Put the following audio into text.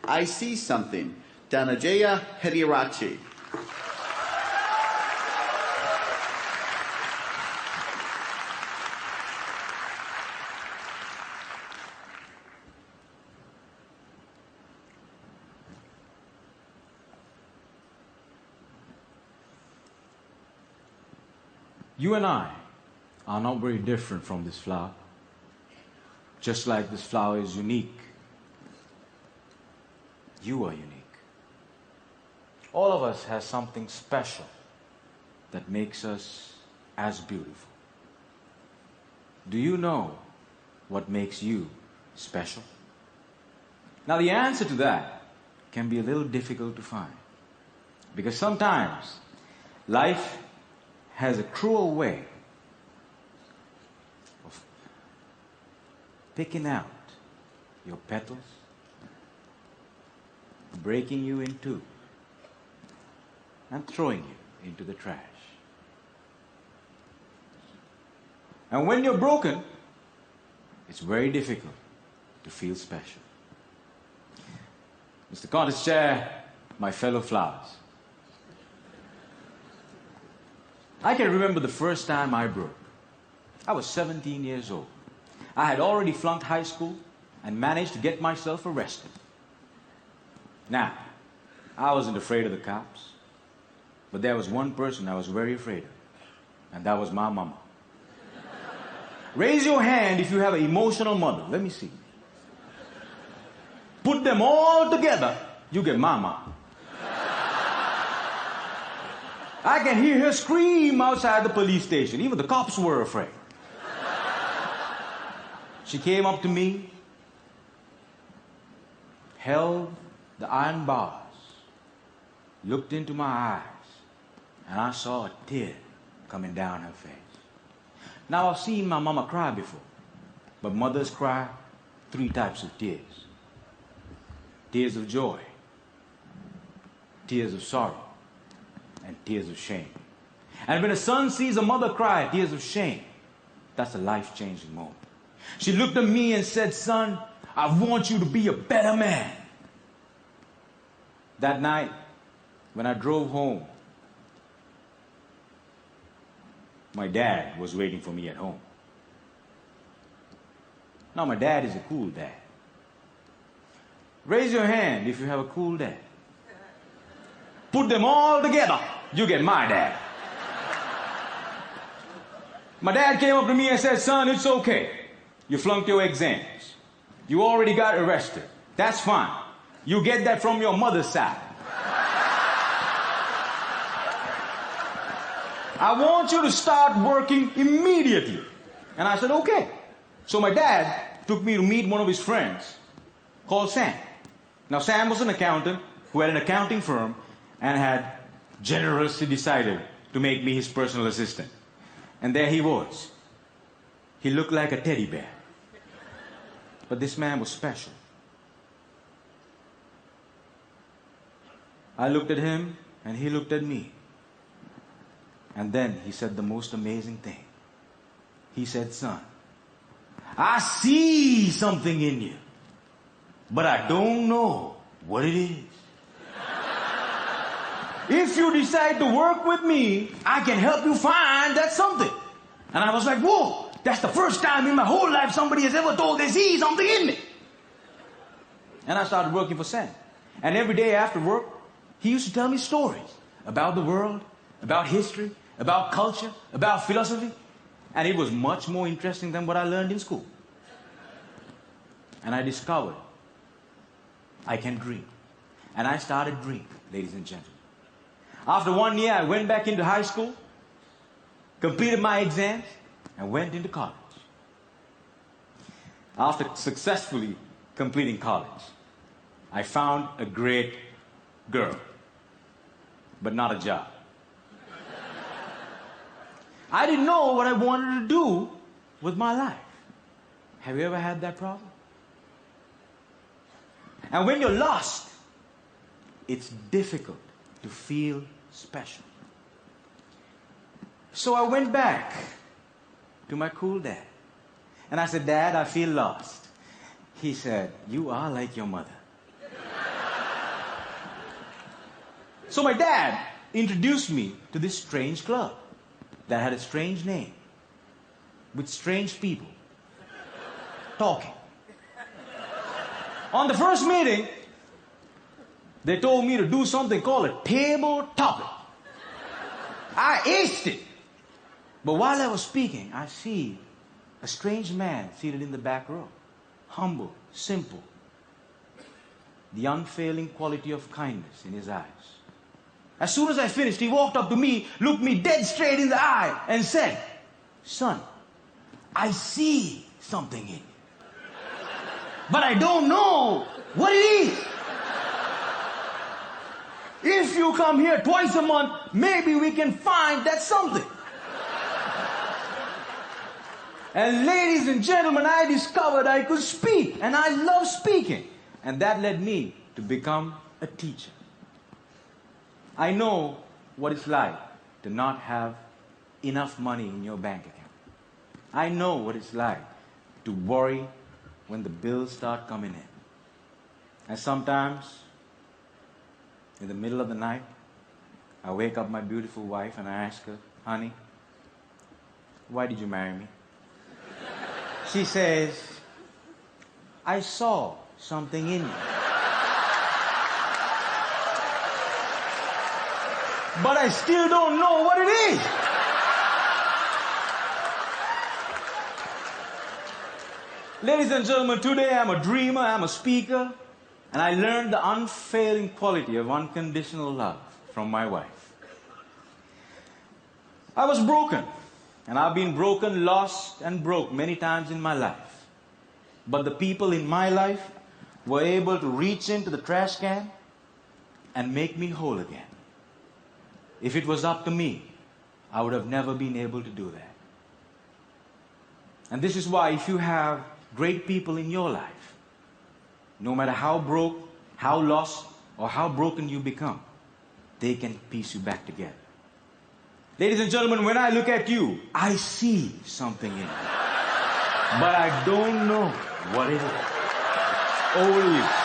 I see something. Dananjaya Hettiarachchi. You and I are not very different from this flower. Just like this flower is unique, you are unique. All of us has something special that makes us as beautiful. Do you know what makes you special? Now the answer to that can be a little difficult to find, because sometimes life has a cruel way of picking out your petals, breaking you in two, and throwing you into the trash. And when you're broken, it's very difficult to feel special. Mr. Cottage Chair, my fellow flowers, I can remember the first time I broke. I was 17 years old. I had already flunked high school and managed to get myself arrested. Now, I wasn't afraid of the cops, but there was one person I was very afraid of, and that was my mama. Raise your hand if you have an emotional mother. Let me see. Put them all together, you get mama. I can hear her scream outside the police station. Even the cops were afraid. She came up to me, held the iron bars, looked into my eyes, and I saw a tear coming down her face. Now, I've seen my mama cry before, but mothers cry 3 types of tears. Tears of joy, tears of sorrow, and tears of shame. And when a son sees a mother cry tears of shame, that's a life-changing moment. She looked at me and said, "Son, I want you to be a better man." That night, when I drove home, my dad was waiting for me at home. Now, my dad is a cool dad. Raise your hand if you have a cool dad. Put them all together, you get my dad. My dad came up to me and said, "Son, it's okay. You flunked your exams. You already got arrested. That's fine. You get that from your mother's side. I want you to start working immediately." And I said, "Okay." So my dad took me to meet one of his friends called Sam. Now, Sam was an accountant who had an accounting firm and had generously decided to make me his personal assistant. And there he was. He looked like a teddy bear. But this man was special. I looked at him, and he looked at me. And then he said the most amazing thing. He said, "Son, I see something in you, but I don't know what it is. If you decide to work with me, I can help you find that something." And I was like, "Whoa, that's the first time in my whole life somebody has ever told they see something in me." And I started working for Sam. And every day after work, he used to tell me stories about the world, about history, about culture, about philosophy. And it was much more interesting than what I learned in school. And I discovered I can dream. And I started dreaming, ladies and gentlemen. After 1 year, I went back into high school, completed my exams, and went into college. After successfully completing college, I found a great girl, but not a job. I didn't know what I wanted to do with my life. Have you ever had that problem? And when you're lost, it's difficult to feel special. So I went back to my cool dad. And I said, "Dad, I feel lost." He said, "You are like your mother." So my dad introduced me to this strange club that had a strange name, with strange people talking. On the first meeting, they told me to do something called a table topic. I aced it. But while I was speaking, I see a strange man seated in the back row. Humble, simple. The unfailing quality of kindness in his eyes. As soon as I finished, he walked up to me, looked me dead straight in the eye, and said, "Son, I see something in you. But I don't know what it is. If you come here twice a month, maybe we can find that something." And ladies and gentlemen, I discovered I could speak, and I love speaking. And that led me to become a teacher. I know what it's like to not have enough money in your bank account. I know what it's like to worry when the bills start coming in. And sometimes, in the middle of the night, I wake up my beautiful wife and I ask her, "Honey, why did you marry me?" She says, "I saw something in you. But I still don't know what it is." Ladies and gentlemen, today I'm a dreamer, I'm a speaker, and I learned the unfailing quality of unconditional love from my wife. I was broken, and I've been broken, lost, and broke many times in my life. But the people in my life were able to reach into the trash can and make me whole again. If it was up to me, I would have never been able to do that. And this is why, if you have great people in your life, no matter how broke, how lost, or how broken you become, they can piece you back together. Ladies and gentlemen, when I look at you, I see something in you. But I don't know what it is. Over to you.